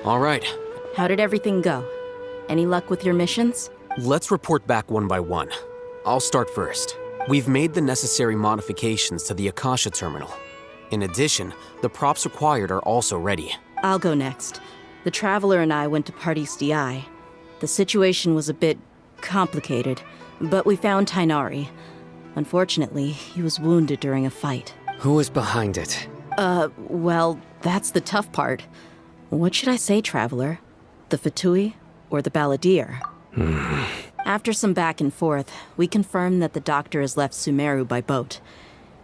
All right. How did everything go? Any luck with your missions? Let's report back one by one. I'll start first. We've made the necessary modifications to the Akasha terminal. In addition, the props required are also ready. I'll go next. The Traveler and I went to Party's DI. The situation was a bit complicated, but we found Tainari. Unfortunately, he was wounded during a fight. Who was behind it? Well, that's the tough part. What should I say, Traveler? The Fatui or the Balladeer? After some back and forth, we confirmed that the doctor has left Sumeru by boat.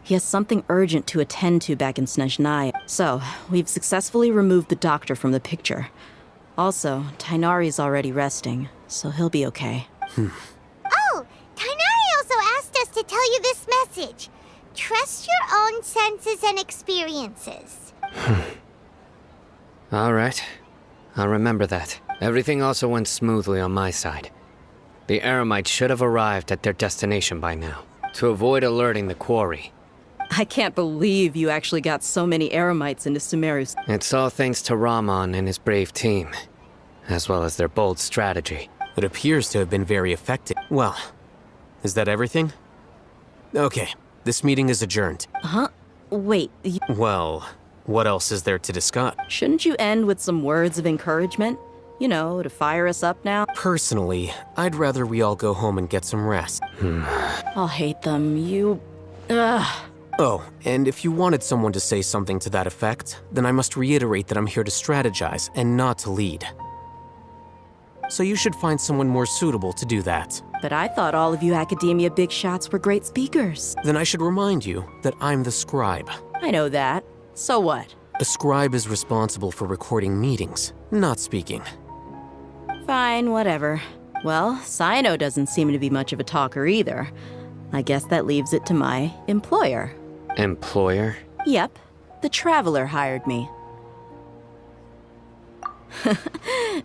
He has something urgent to attend to back in Snezhnaya, so we've successfully removed the doctor from the picture. Also, Tainari's already resting, so he'll be okay. Oh, Tainari also asked us to tell you this message. Trust your own senses and experiences. All right. I'll remember that. Everything also went smoothly on my side. The Eremites should have arrived at their destination by now, to avoid alerting the quarry. I can't believe you actually got so many Eremites into Sumeru's. It's all thanks to Rahman and his brave team, as well as their bold strategy. It appears to have been very effective. Well, is that everything? Okay, this meeting is adjourned. Huh? Wait, Well, what else is there to discuss? shouldn't you end with some words of encouragement? You know, to fire us up now? Personally, I'd rather we all go home and get some rest. I'll hate them, Ugh. Oh, and if you wanted someone to say something to that effect, then I must reiterate that I'm here to strategize and not to lead. So you should find someone more suitable to do that. But I thought all of you academia big shots were great speakers. Then I should remind you that I'm the scribe. I know that. So what? A scribe is responsible for recording meetings, not speaking. Fine, whatever. Well, Cyno doesn't seem to be much of a talker either. I guess that leaves it to my employer. Employer? Yep, the Traveler hired me.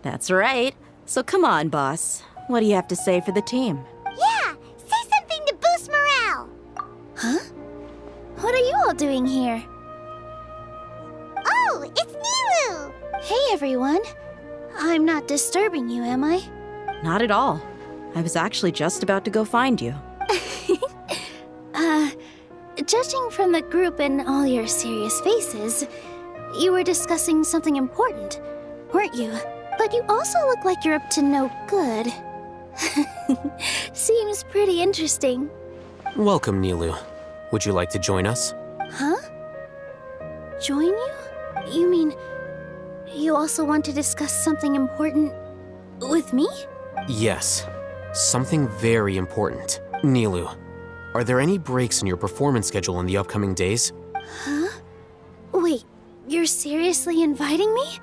That's right. So come on, boss. What do you have to say for the team? Yeah, say something to boost morale. Huh? What are you all doing here? Oh, it's Nilu! Hey, everyone. I'm not disturbing you, am I? Not at all. I was actually just about to go find you. Judging from the group and all your serious faces, you were discussing something important, weren't you? But you also look like you're up to no good. Seems pretty interesting. Welcome, Nilu. Would you like to join us? Huh? Join you? You mean you also want to discuss something important with me? Yes. Something very important. Nilu, are there any breaks in your performance schedule in the upcoming days? Huh? Wait, you're seriously inviting me?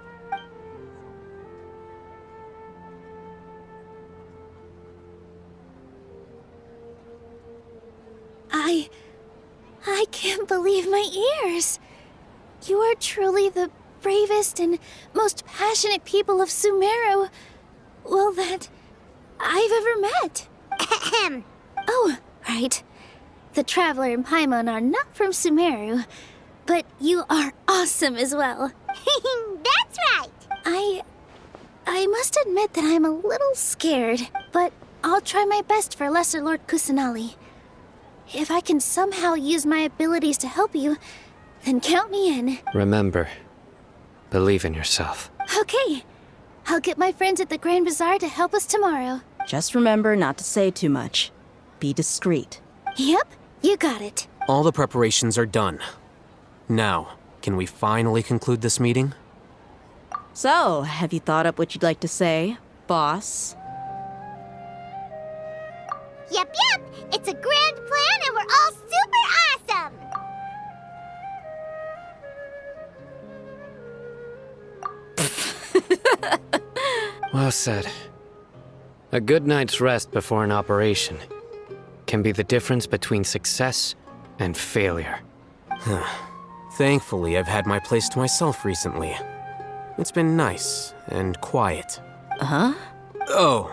I can't believe my ears. You are truly the bravest and most passionate people of Sumeru, well, that I've ever met. Ahem. Oh, right. The Traveler and Paimon are not from Sumeru, but you are awesome as well. That's right. I I must admit that I'm a little scared, but I'll try my best for Lesser Lord Kusanali. If I can somehow use my abilities to help you, then count me in. Remember, believe in yourself. Okay. I'll get my friends at the Grand Bazaar to help us tomorrow. Just remember not to say too much. Be discreet. Yep, you got it. All the preparations are done. Now, can we finally conclude this meeting? So, have you thought up what you'd like to say, boss? Yep. It's a grand plan and we're all super awesome. Well said. A good night's rest before an operation can be the difference between success and failure. Thankfully, I've had my place to myself recently. It's been nice and quiet. Huh? Oh,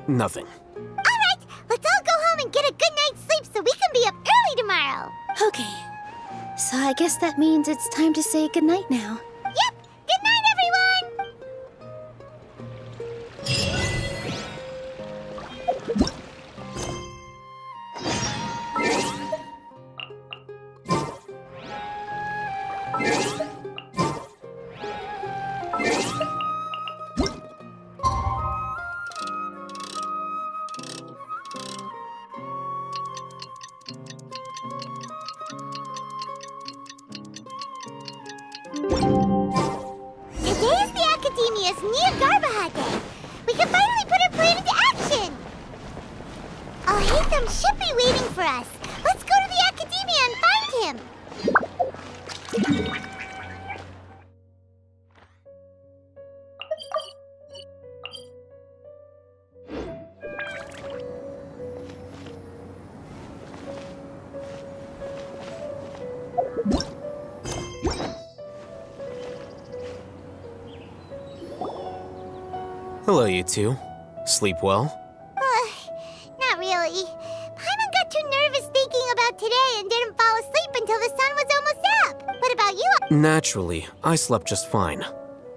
nothing. Alright, let's all go home and get a good night's sleep so we can be up early tomorrow. Okay. So I guess that means it's time to say goodnight now. Yep, good night everyone! Today is the Academia's Niagara Day. We can finally put our plan into action. Alhaitham should be waiting for us. Let's go to the Academia and find him. Hello, you two. Sleep well? Not really. Paimon got too nervous thinking about today and didn't fall asleep until the sun was almost up. What about you? Naturally, I slept just fine.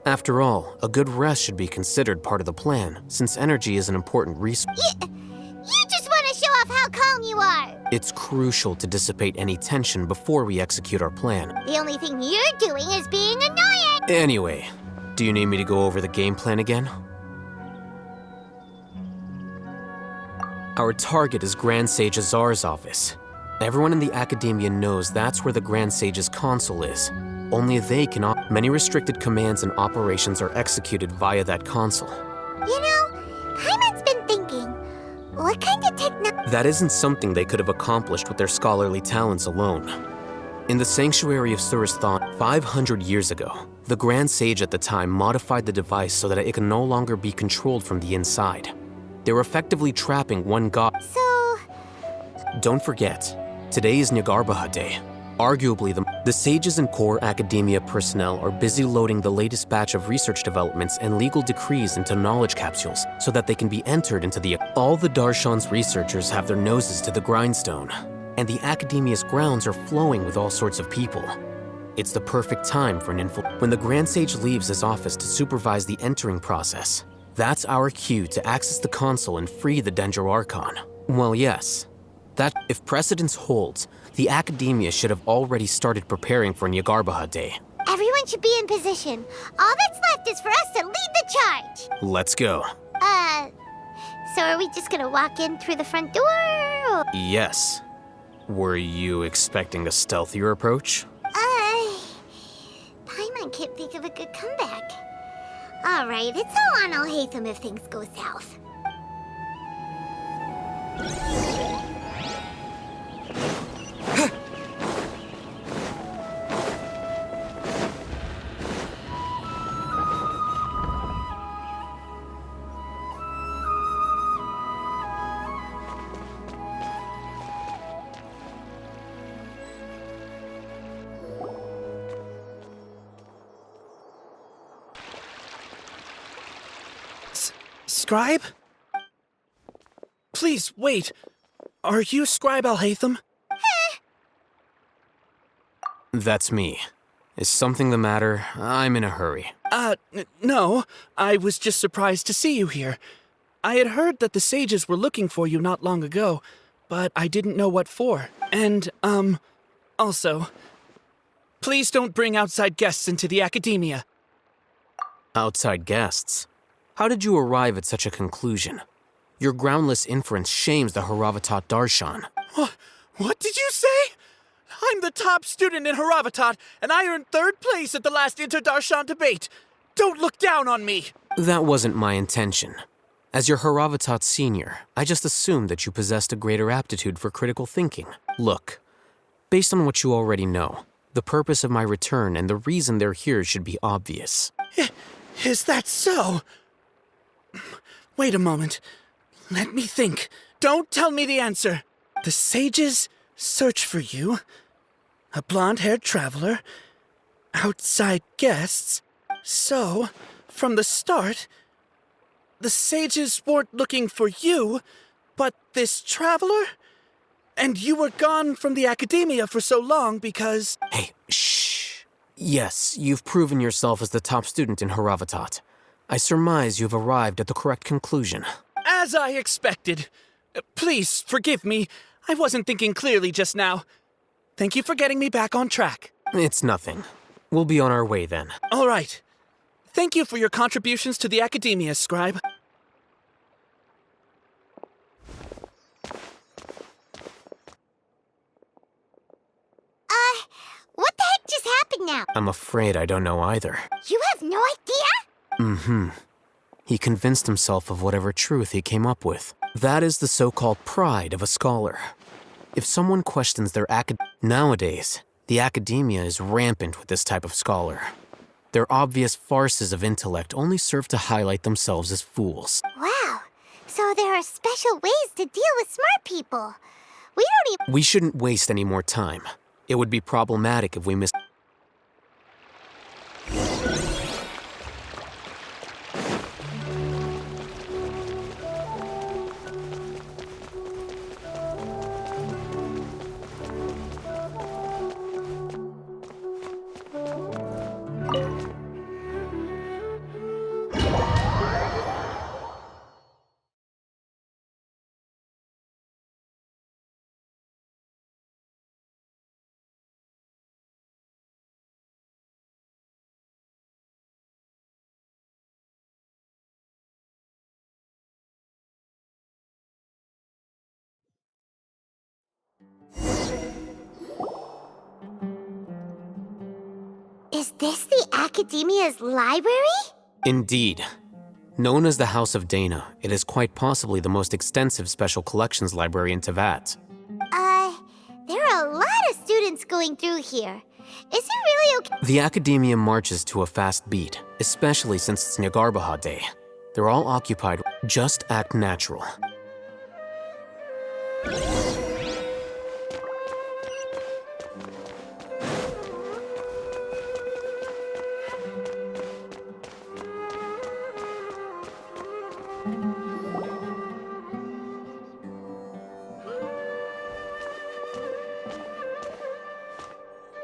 After all, a good rest should be considered part of the plan, since energy is an important resource. You just want to show off how calm you are. It's crucial to dissipate any tension before we execute our plan. The only thing you're doing is being annoying. Anyway, do you need me to go over the game plan again? Our target is Grand Sage Azar's office. Everyone in the Academia knows that's where the Grand Sage's console is. Only they can many restricted commands and operations are executed via that console. You know, Paimon's been thinking, what kind of That isn't something they could have accomplished with their scholarly talents alone. In the Sanctuary of Suristhan 500 years ago, the Grand Sage at the time modified the device so that it can no longer be controlled from the inside. They were effectively trapping one god. So, Don't forget, today is Nyargarbaha Day. Arguably, the sages and core academia personnel are busy loading the latest batch of research developments and legal decrees into knowledge capsules so that they can be entered into the... All the Darshan's researchers have their noses to the grindstone, and the academia's grounds are flowing with all sorts of people. It's the perfect time for an When the Grand Sage leaves his office to supervise the entering process, that's our cue to access the console and free the Dendro Archon. Well, yes. That, if precedence holds, the Academia should have already started preparing for Nyargarbaha Day. everyone should be in position. All that's left is for us to lead the charge. Let's go. So are we just gonna walk in through the front door, or...? Yes. Were you expecting a stealthier approach? Paimon can't think of a good comeback. All right, it's all on Alhaitham if things go south. Scribe? Please, wait. Are you Scribe Alhaitham? That's me. Is something the matter? I'm in a hurry. No. I was just surprised to see you here. I had heard that the sages were looking for you not long ago, but I didn't know what for. And, also, please don't bring outside guests into the academia. Outside guests? How did you arrive at such a conclusion? Your groundless inference shames the Haravatat Darshan. What did you say? I'm the top student in Haravatat, and I earned 3rd place at the last Inter-Darshan debate. Don't look down on me! That wasn't my intention. As your Haravatat senior, I just assumed that you possessed a greater aptitude for critical thinking. Look, based on what you already know, the purpose of my return and the reason they're here should be obvious. Is that so? Wait a moment. Let me think. Don't tell me the answer. The sages search for you. A blonde-haired traveler. Outside guests. So, from the start, the sages weren't looking for you, but this traveler? And you were gone from the academia for so long because... Hey, shh. Yes, you've proven yourself as the top student in Haravatat. I surmise you've arrived at the correct conclusion. As I expected. Please, forgive me. I wasn't thinking clearly just now. Thank you for getting me back on track. It's nothing. We'll be on our way then. All right. Thank you for your contributions to the academia, Scribe. What the heck just happened now? I'm afraid I don't know either. You have no idea? He convinced himself of whatever truth he came up with. That is the so-called pride of a scholar. If someone questions their nowadays, the academia is rampant with this type of scholar. Their obvious farces of intellect only serve to highlight themselves as fools. Wow. So there are special ways to deal with smart people. We don't even... We shouldn't waste any more time. It would be problematic if we missed... Is this the academia's library? Indeed. Known as the House of Dana, it is quite possibly the most extensive special collections library in Tevat. There are a lot of students going through here. Is it really okay? The academia marches to a fast beat, especially since it's Nyagarbahad Day. They're all occupied. Just act natural.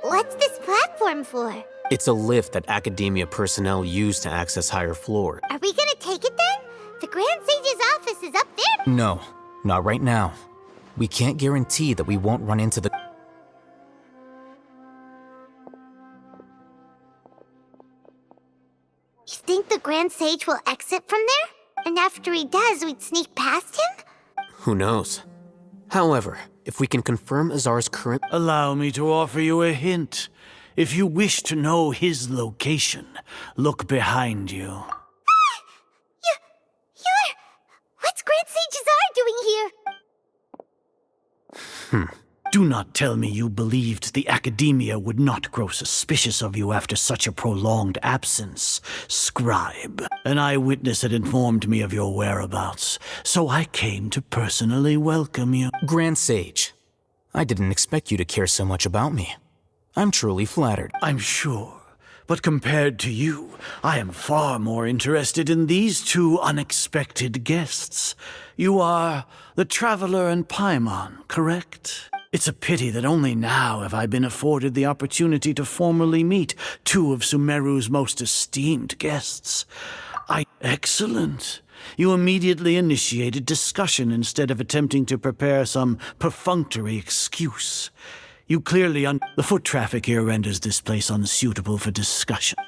What's this platform for? It's a lift that academia personnel use to access higher floors. Are we gonna take it then? The Grand Sage's office is up there. No, not right now. We can't guarantee that we won't run into the... You think the Grand Sage will exit from there? And after he does, we'd sneak past him? Who knows? However, if we can confirm Azar's current... Allow me to offer you a hint. If you wish to know his location, look behind you. What's Grand Sage Azar doing here? Do not tell me you believed the academia would not grow suspicious of you after such a prolonged absence, Scribe. An eyewitness had informed me of your whereabouts, so I came to personally welcome you. Grand Sage, I didn't expect you to care so much about me. I'm truly flattered. I'm sure. But compared to you, I am far more interested in these two unexpected guests. You are the Traveler and Paimon, correct? It's a pity that only now have I been afforded the opportunity to formally meet two of Sumeru's most esteemed guests. Excellent. You immediately initiated discussion instead of attempting to prepare some perfunctory excuse. You clearly the foot traffic here renders this place unsuitable for discussion.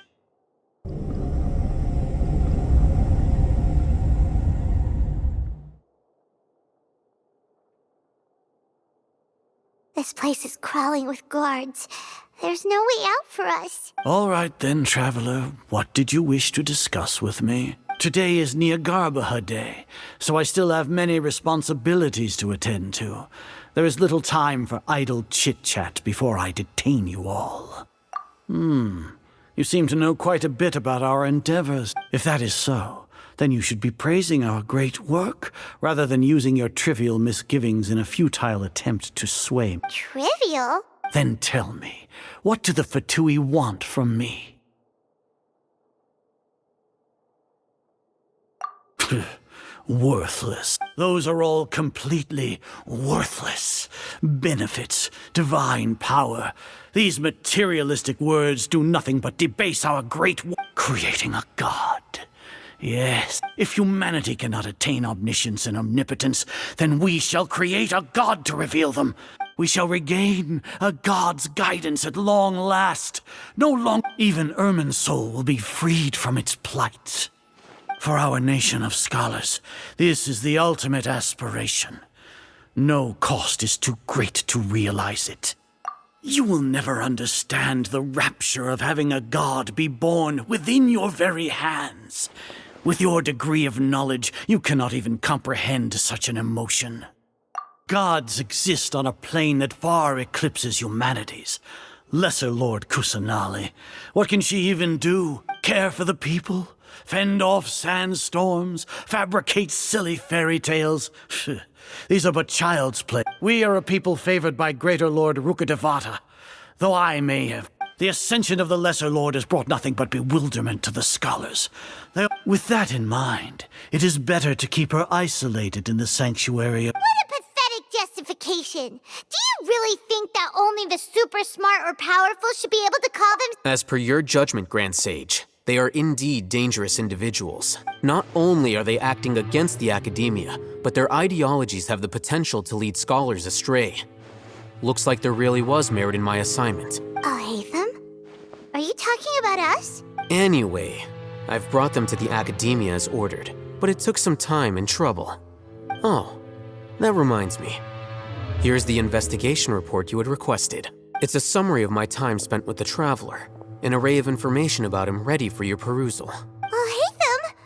This place is crawling with guards. There's no way out for us. All right then, traveler. What did you wish to discuss with me? Today is Niagarbaha Day, so I still have many responsibilities to attend to. There is little time for idle chit-chat before I detain you all. You seem to know quite a bit about our endeavors. If that is so, then you should be praising our great work, rather than using your trivial misgivings in a futile attempt to sway me. Trivial? Then tell me, what do the Fatui want from me? Worthless. Those are all completely worthless. Benefits, divine power. These materialistic words do nothing but debase our great work. Creating a god. Yes, if humanity cannot attain omniscience and omnipotence, then we shall create a god to reveal them. We shall regain a god's guidance at long last. No longer, even Irminsul will be freed from its plight. For our nation of scholars, this is the ultimate aspiration. No cost is too great to realize it. You will never understand the rapture of having a god be born within your very hands. With your degree of knowledge, you cannot even comprehend such an emotion. Gods exist on a plane that far eclipses humanity's. Lesser Lord Kusanali, what can she even do? Care for the people? Fend off sandstorms? Fabricate silly fairy tales? These are but child's play. We are a people favored by Greater Lord Rukadevata, though I may have. The ascension of the Lesser Lord has brought nothing but bewilderment to the scholars. With that in mind, it is better to keep her isolated in the sanctuary of— What a pathetic justification! Do you really think that only the super smart or powerful should be able to call them— As per your judgment, Grand Sage, they are indeed dangerous individuals. Not only are they acting against the academia, but their ideologies have the potential to lead scholars astray. Looks like there really was merit in my assignment. Oh, Hatham? Are you talking about us? Anyway, I've brought them to the academia as ordered, but it took some time and trouble. Oh, that reminds me. Here's the investigation report you had requested. It's a summary of my time spent with the Traveler, an array of information about him ready for your perusal. Oh, Hatham?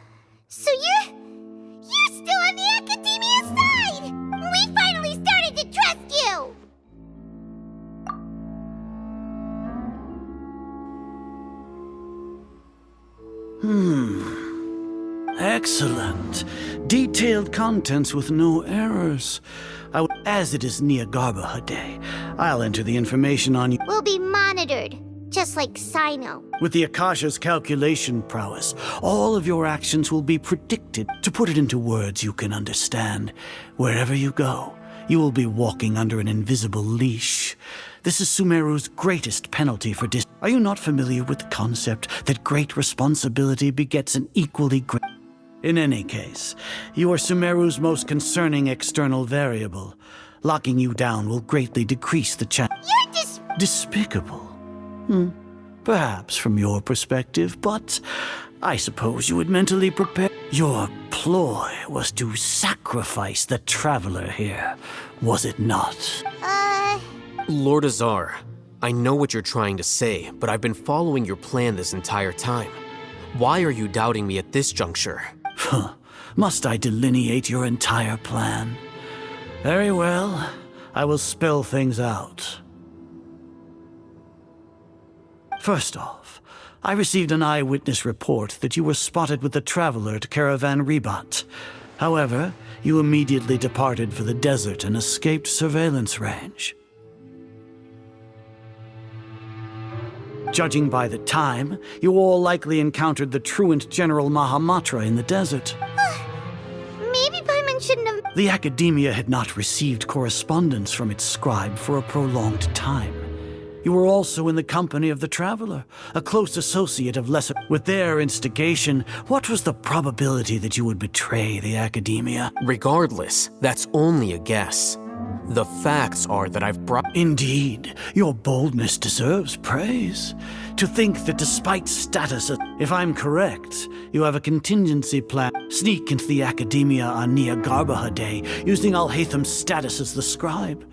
So you're still on the academia side! We finally started to trust you! Excellent. Detailed contents with no errors. As it is Niagarbaha Day, I'll enter the information on you. We'll be monitored, just like Sino. With the Akasha's calculation prowess, all of your actions will be predicted. To put it into words you can understand, wherever you go, you will be walking under an invisible leash. This is Sumeru's greatest penalty for Are you not familiar with the concept that great responsibility begets an equally great— In any case, you are Sumeru's most concerning external variable. Locking you down will greatly decrease the chance— You're Despicable. Perhaps from your perspective, but I suppose you would mentally prepare— Your ploy was to sacrifice the Traveler here, was it not? Lord Azar, I know what you're trying to say, but I've been following your plan this entire time. Why are you doubting me at this juncture? Must I delineate your entire plan? Very well. I will spell things out. First off, I received an eyewitness report that you were spotted with the Traveler to Caravan Ribat. However, you immediately departed for the desert and escaped surveillance range. Judging by the time, you all likely encountered the truant General Mahamatra in the desert. Maybe Paimon shouldn't have... The Academia had not received correspondence from its scribe for a prolonged time. You were also in the company of the Traveler, a close associate of Lesser. With their instigation, what was the probability that you would betray the Academia? Regardless, that's only a guess. The facts are that I've brought. Indeed, your boldness deserves praise. To think that despite status, if I'm correct, you have a contingency plan. Sneak into the Academia on Niagarbaha Day, using Alhaitham's status as the scribe.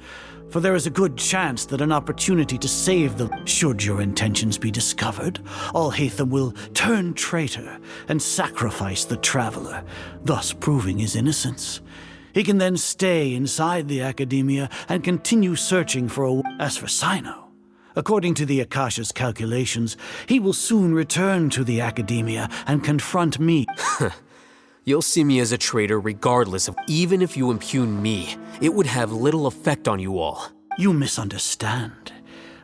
For there is a good chance that an opportunity to save the... Should your intentions be discovered, Alhaitham will turn traitor and sacrifice the Traveler, thus proving his innocence. He can then stay inside the Academia and continue searching for a... As for Sino, according to the Akasha's calculations, he will soon return to the Academia and confront me. You'll see me as a traitor regardless of... Even if you impugn me, it would have little effect on you all. You misunderstand.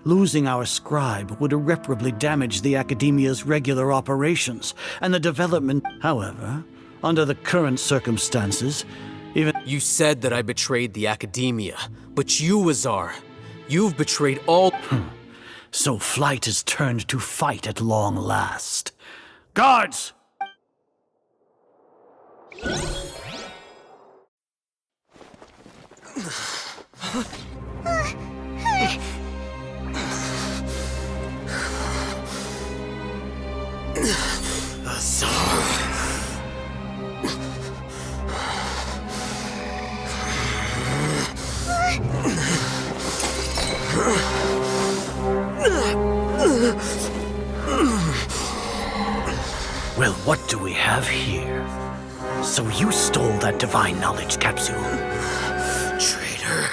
Losing our scribe would irreparably damage the Academia's regular operations and the development. However, under the current circumstances, even... You said that I betrayed the Academia, but you, Azar, you've betrayed all... So flight has turned to fight at long last. Guards! Well, what do we have here? So you stole that divine knowledge capsule. Traitor!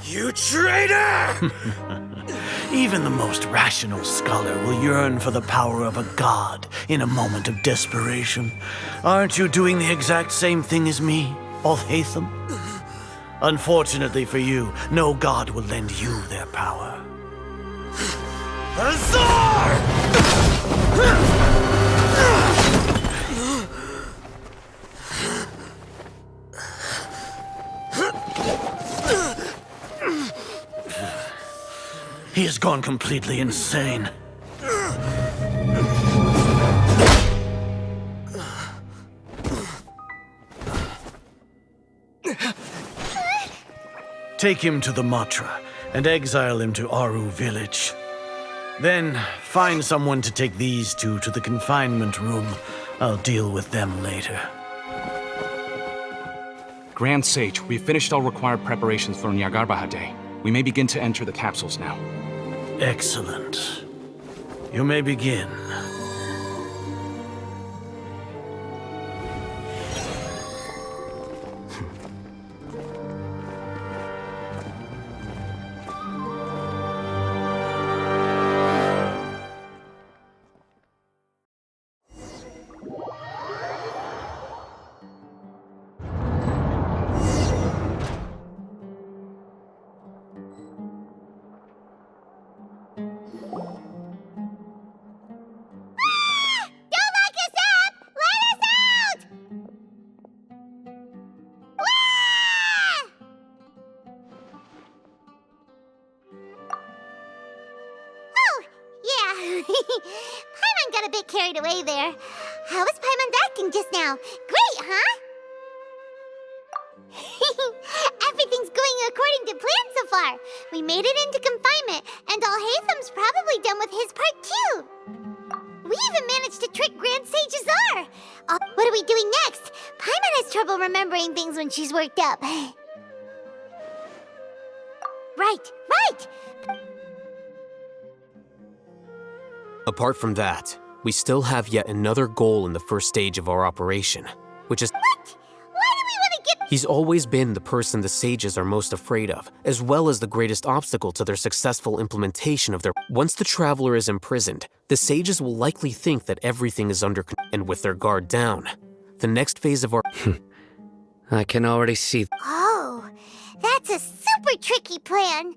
You traitor! Even the most rational scholar will yearn for the power of a god in a moment of desperation. Aren't you doing the exact same thing as me, Alhaitham? Unfortunately for you, no god will lend you their power. Azar! He has gone completely insane. Take him to the Matra and exile him to Aru village. Then find someone to take these two to the confinement room. I'll deal with them later. Grand Sage, we've finished all required preparations for Niagarbaha Day. We may begin to enter the capsules now. Excellent. You may begin. Paimon got a bit carried away there. How was Paimon acting just now? Great, huh? Everything's going according to plan so far. We made it into confinement, and Alhaitham's probably done with his part too. We even managed to trick Grand Sage Azar. What are we doing next? Paimon has trouble remembering things when she's worked up. Right. Apart from that, we still have yet another goal in the first stage of our operation, which is... What? Why do we want to get... He's always been the person the sages are most afraid of, as well as the greatest obstacle to their successful implementation of their... Once the Traveler is imprisoned, the sages will likely think that everything is under control, and with their guard down, the next phase of our... I can already see... Oh, that's a super tricky plan.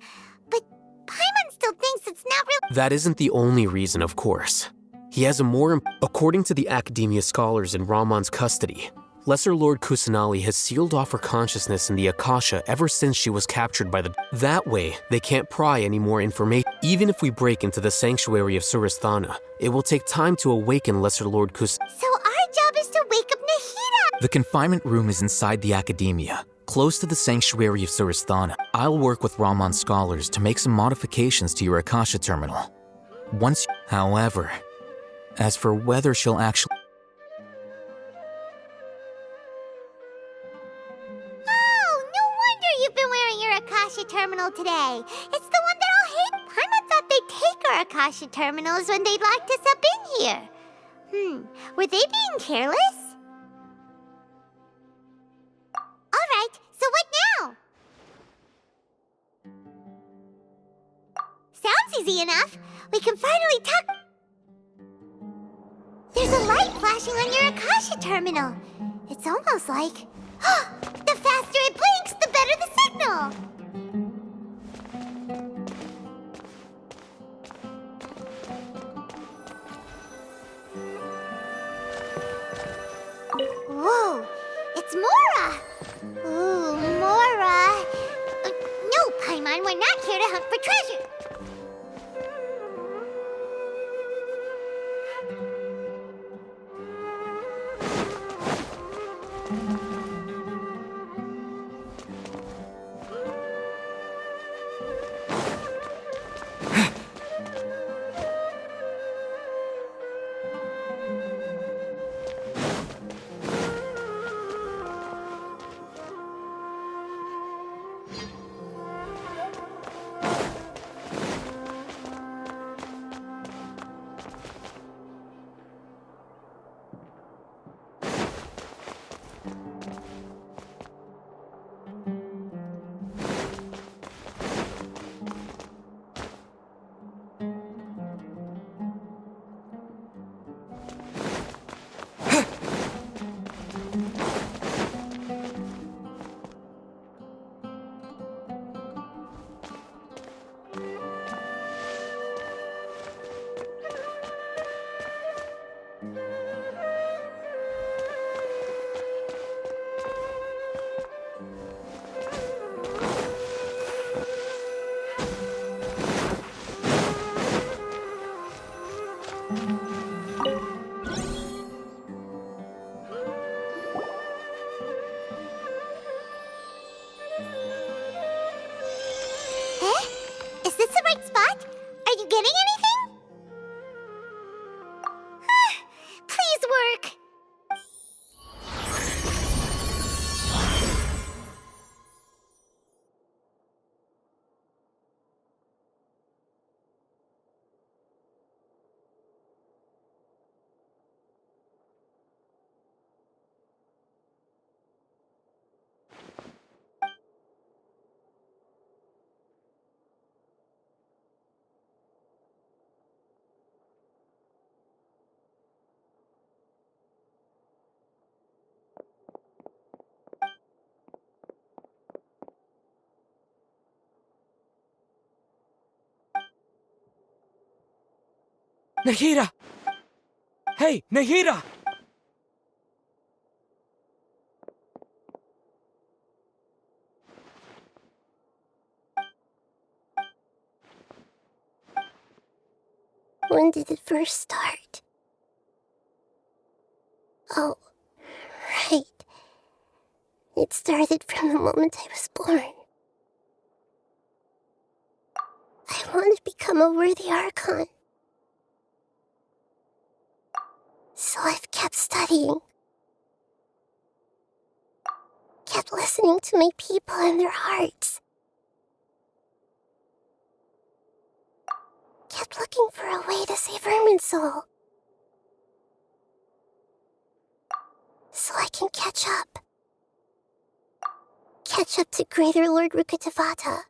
But Paimon still thinks it's not real... That isn't the only reason, of course. He has a more... According to the Academia scholars in Ramon's custody, Lesser Lord Kusanali has sealed off her consciousness in the Akasha ever since she was captured by the... That way, they can't pry any more information. Even if we break into the sanctuary of Surasthana, it will take time to awaken Lesser Lord Kus... So our job is to wake up Nahida! The confinement room is inside the academia, close to the sanctuary of Surasthana. I'll work with Raman scholars to make some modifications to your Akasha terminal. However, as for whether she'll actually... Oh, no wonder you've been wearing your Akasha terminal today. It's the one that I'll hate. Paimon thought they'd take our Akasha terminals when they locked us up in here. Were they being careless? Alright, so what now? Sounds easy enough. We can finally talk... There's a light flashing on your Akasha terminal. It's almost like... The faster it blinks, the better the signal! Whoa! It's Mora! Ooh, Mora! No, Paimon, we're not here to hunt for treasure! Is this the right spot? Are you getting anything? Please work! Nahida! Hey, Nahida! When did it first start? Oh, right. It started from the moment I was born. I want to become a worthy Archon. So I've kept studying. Kept listening to my people and their hearts. Kept looking for a way to save Irminsul. So I can catch up. Catch up to Greater Lord Rukkhadevata.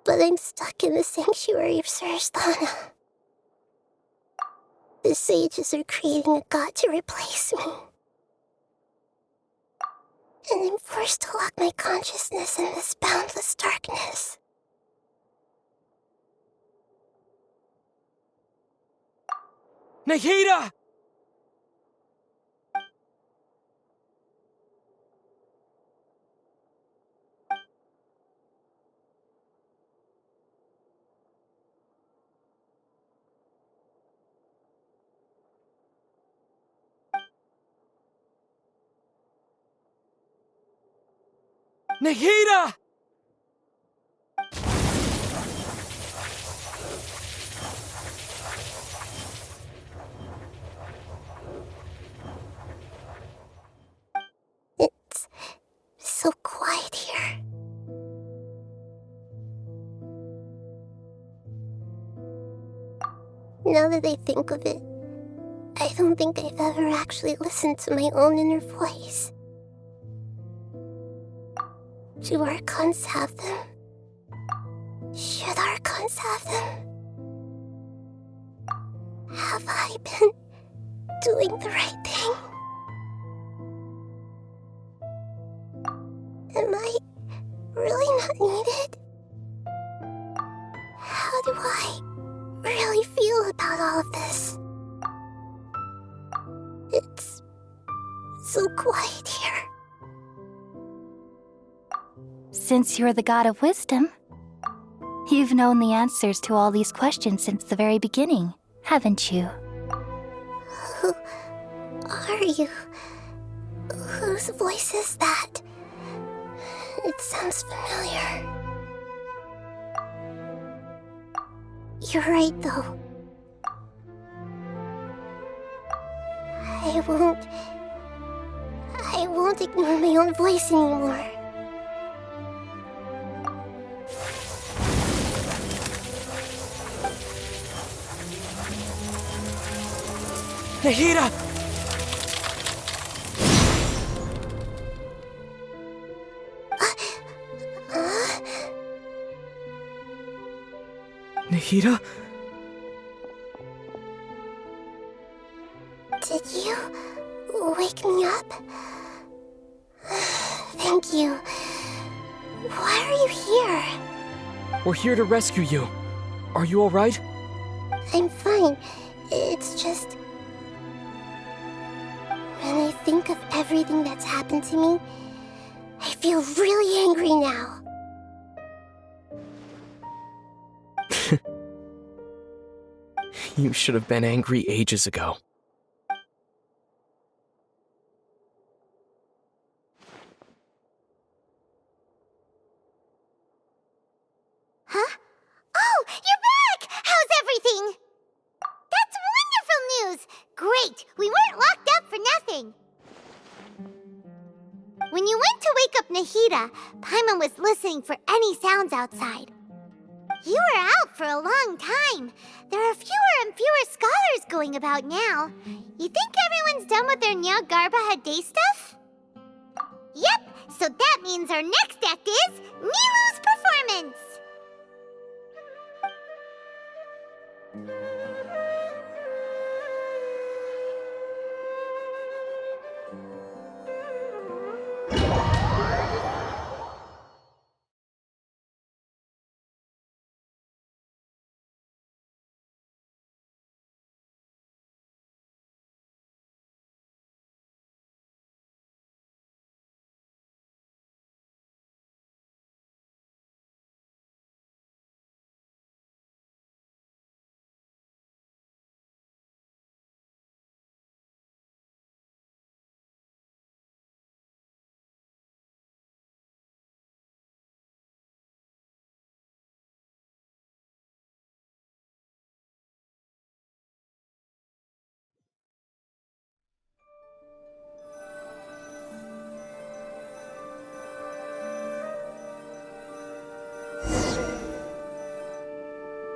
But I'm stuck in the sanctuary of Surasthana. The sages are creating a god to replace me. And I'm forced to lock my consciousness in this boundless darkness. Nahida! Nahida! It's so quiet here. Now that I think of it, I don't think I've ever actually listened to my own inner voice. Do Archons have them? Should Archons have them? Have I been doing the right thing? Am I really not needed? How do I really feel about all of this? It's so quiet here. Since you're the god of wisdom, you've known the answers to all these questions since the very beginning, haven't you? Who are you? Whose voice is that? It sounds familiar. You're right, though. I won't ignore my own voice anymore. Nahida! Nahida? Did you wake me up? Thank you. Why are you here? We're here to rescue you. Are you alright? I'm fine. It's just... when I think of everything that's happened to me, I feel really angry now. You should have been angry ages ago. Huh? Oh, you're back! How's everything? That's wonderful news! Great! We weren't locked up for nothing! When you went to wake up Nahida, Paimon was listening for any sounds outside. You were out for a long time. There are fewer and fewer scholars going about now. You think everyone's done with their Nyagarbaha Day stuff? Yep, so that means our next act is Nilu's performance!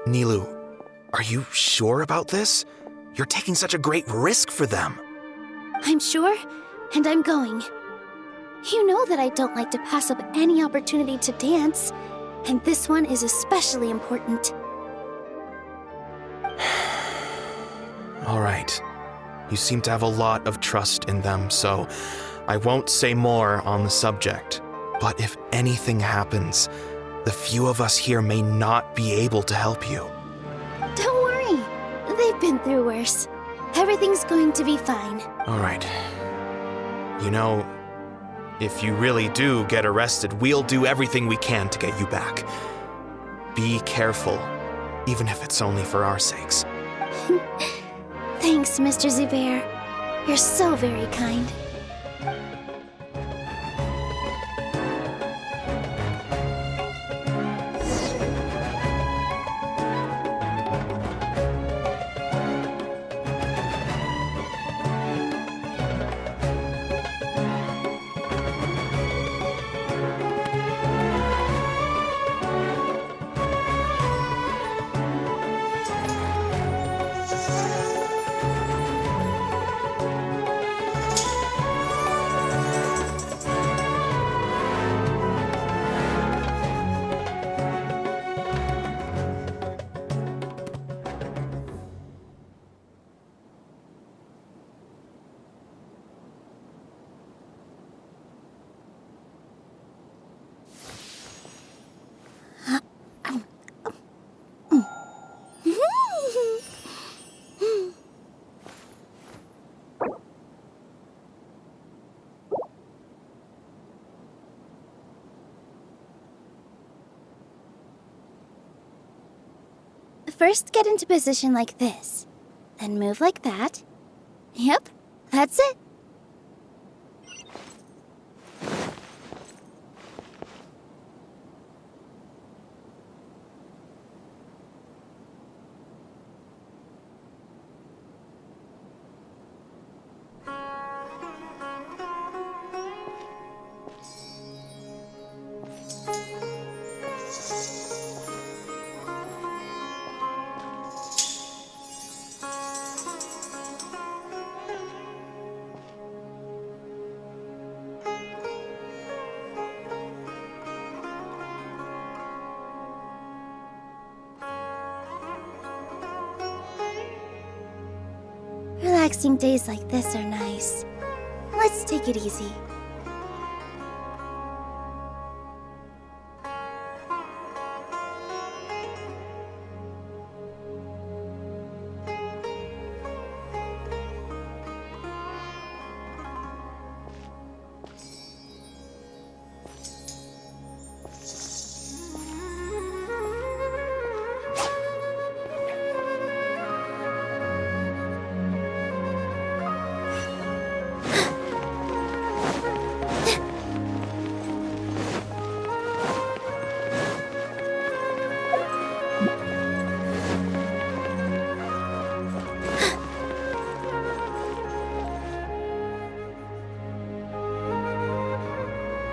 Nilu, are you sure about this? You're taking such a great risk for them. I'm sure, and I'm going. You know that I don't like to pass up any opportunity to dance, and this one is especially important. All right. You seem to have a lot of trust in them, so I won't say more on the subject. But if anything happens, the few of us here may not be able to help you. Don't worry. They've been through worse. Everything's going to be fine. All right. You know, if you really do get arrested, we'll do everything we can to get you back. Be careful, even if it's only for our sakes. Thanks, Mr. Zubair. You're so very kind. First, get into position like this. Then move like that. Yep, that's it. Relaxing days like this are nice. Let's take it easy.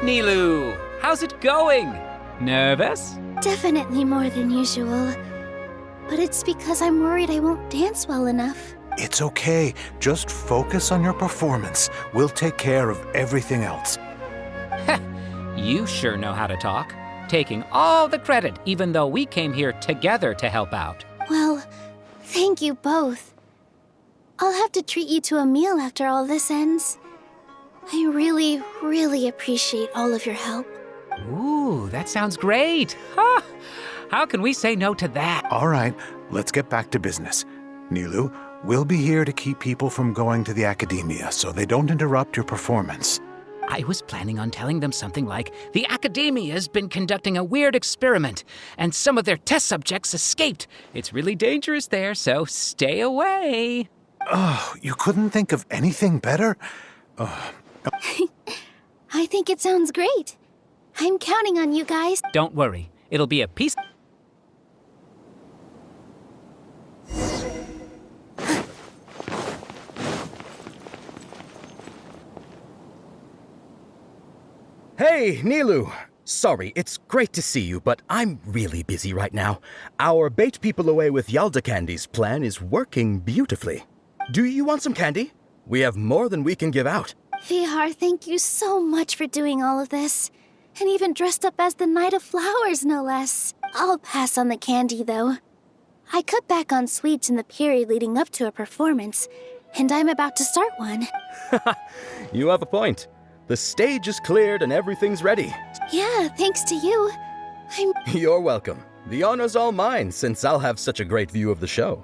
Nilu, how's it going? Nervous? Definitely more than usual. But it's because I'm worried I won't dance well enough. It's okay. Just focus on your performance. We'll take care of everything else. You sure know how to talk. Taking all the credit, even though we came here together to help out. Well, thank you both. I'll have to treat you to a meal after all this ends. I really, really appreciate all of your help. Ooh, that sounds great. Ha! How can we say no to that? All right, let's get back to business. Nilu, we'll be here to keep people from going to the academia so they don't interrupt your performance. I was planning on telling them something like, the academia's been conducting a weird experiment, and some of their test subjects escaped. It's really dangerous there, so stay away. Oh, you couldn't think of anything better? I think it sounds great. I'm counting on you guys. Don't worry, it'll be a piece. Hey, Nilu! Sorry, it's great to see you, but I'm really busy right now. Our Bait People Away with Yalda Candies plan is working beautifully. Do you want some candy? We have more than we can give out. Vihar, thank you so much for doing all of this. And even dressed up as the Knight of Flowers, no less. I'll pass on the candy, though. I cut back on sweets in the period leading up to a performance, and I'm about to start one. You have a point. The stage is cleared and everything's ready. Yeah, thanks to you. You're welcome. The honor's all mine, since I'll have such a great view of the show.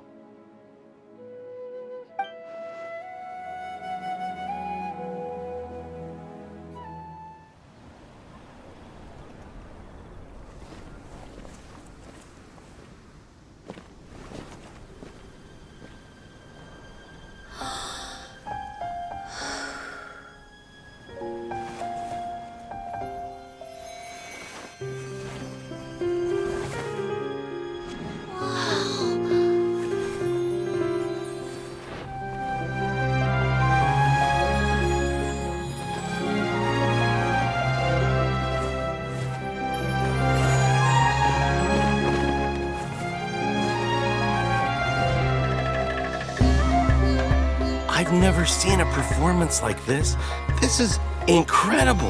I've never seen a performance like this. This is incredible.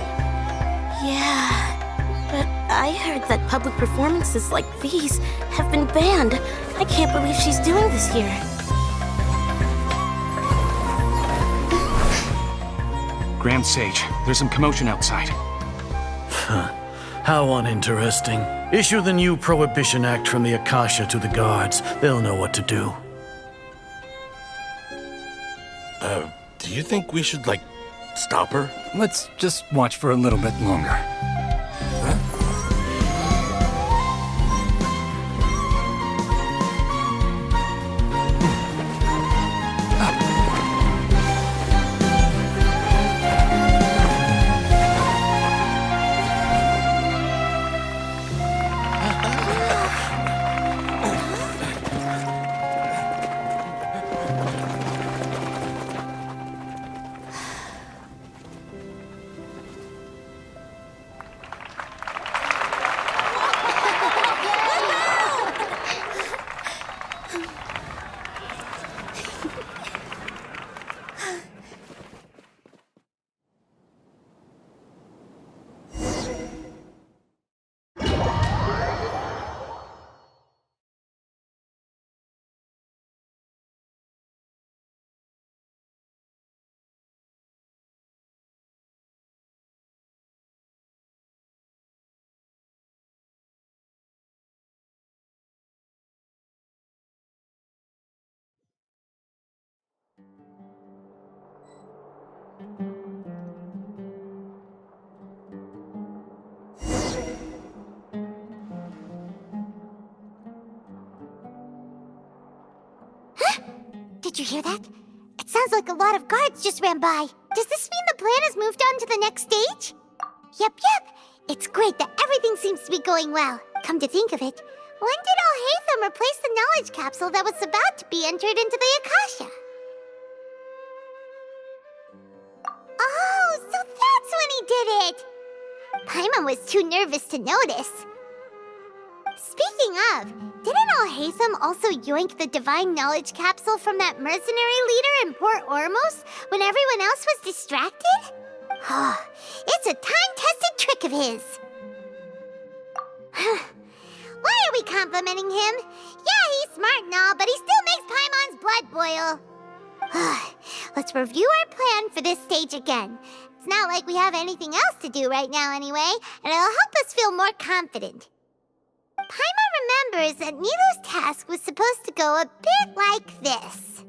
Yeah, but I heard that public performances like these have been banned. I can't believe she's doing this here. Grand Sage, there's some commotion outside. How uninteresting. Issue the new Prohibition Act from the Akasha to the guards. They'll know what to do. Do you think we should, stop her? Let's just watch for a little bit longer. Did you hear that? It sounds like a lot of guards just ran by. Does this mean the plan has moved on to the next stage? Yep. It's great that everything seems to be going well. Come to think of it, when did Alhaitham replace the knowledge capsule that was about to be entered into the Akasha? Oh, so that's when he did it! Paimon was too nervous to notice. Speaking of, didn't Alhaitham also yoink the divine knowledge capsule from that mercenary leader in Port Ormos when everyone else was distracted? Oh, it's a time-tested trick of his. Why are we complimenting him? Yeah, he's smart and all, but he still makes Paimon's blood boil. Let's review our plan for this stage again. It's not like we have anything else to do right now anyway, and it'll help us feel more confident. Paimon remembers that Nilu's task was supposed to go a bit like this.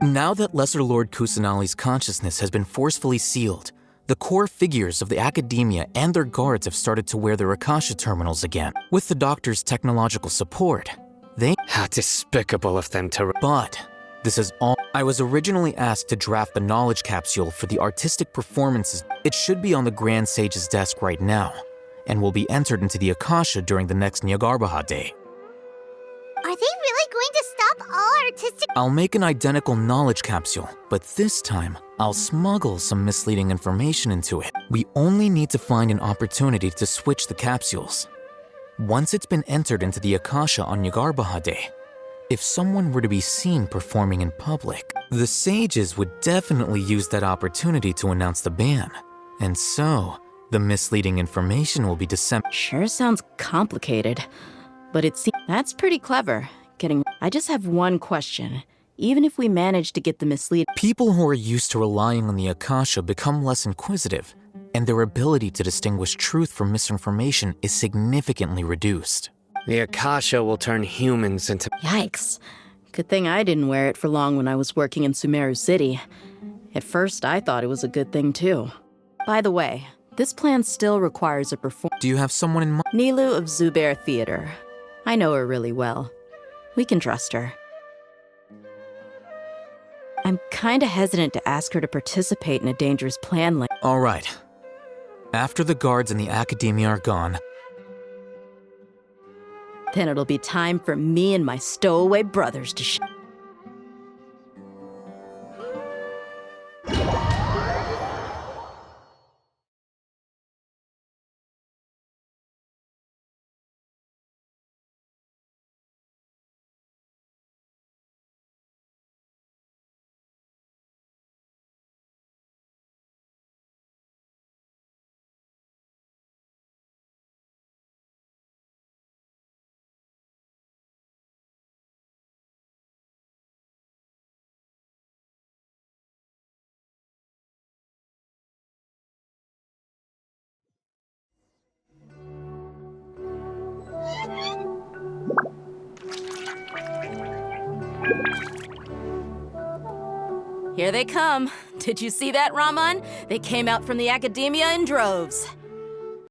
Now that Lesser Lord Kusanali's consciousness has been forcefully sealed, the core figures of the academia and their guards have started to wear their Akasha terminals again. With the doctor's technological support, they— How despicable of them to— But this is all— I was originally asked to draft the knowledge capsule for the artistic performances. It should be on the Grand Sage's desk right now, and will be entered into the Akasha during the next Nyargarbaha Day. Are they really going to stop all artistic— I'll make an identical knowledge capsule, but this time, I'll smuggle some misleading information into it. We only need to find an opportunity to switch the capsules. Once it's been entered into the Akasha on Nyargarbaha Day, if someone were to be seen performing in public, the sages would definitely use that opportunity to announce the ban. And so, the misleading information will be disseminated. Sure sounds complicated, but that's pretty clever. I just have one question. Even if we manage to get the misleading— People who are used to relying on the Akasha become less inquisitive, and their ability to distinguish truth from misinformation is significantly reduced. The Akasha will turn humans into— Yikes. Good thing I didn't wear it for long when I was working in Sumeru City. At first, I thought it was a good thing too. By the way, this plan still requires a Do you have someone in mind? Nilu of Zubair Theater. I know her really well. We can trust her. I'm kinda hesitant to ask her to participate in a dangerous plan like— All right. After the guards and the academia are gone, then it'll be time for me and my stowaway brothers to Here they come. Did you see that, Raman? They came out from the academia in droves.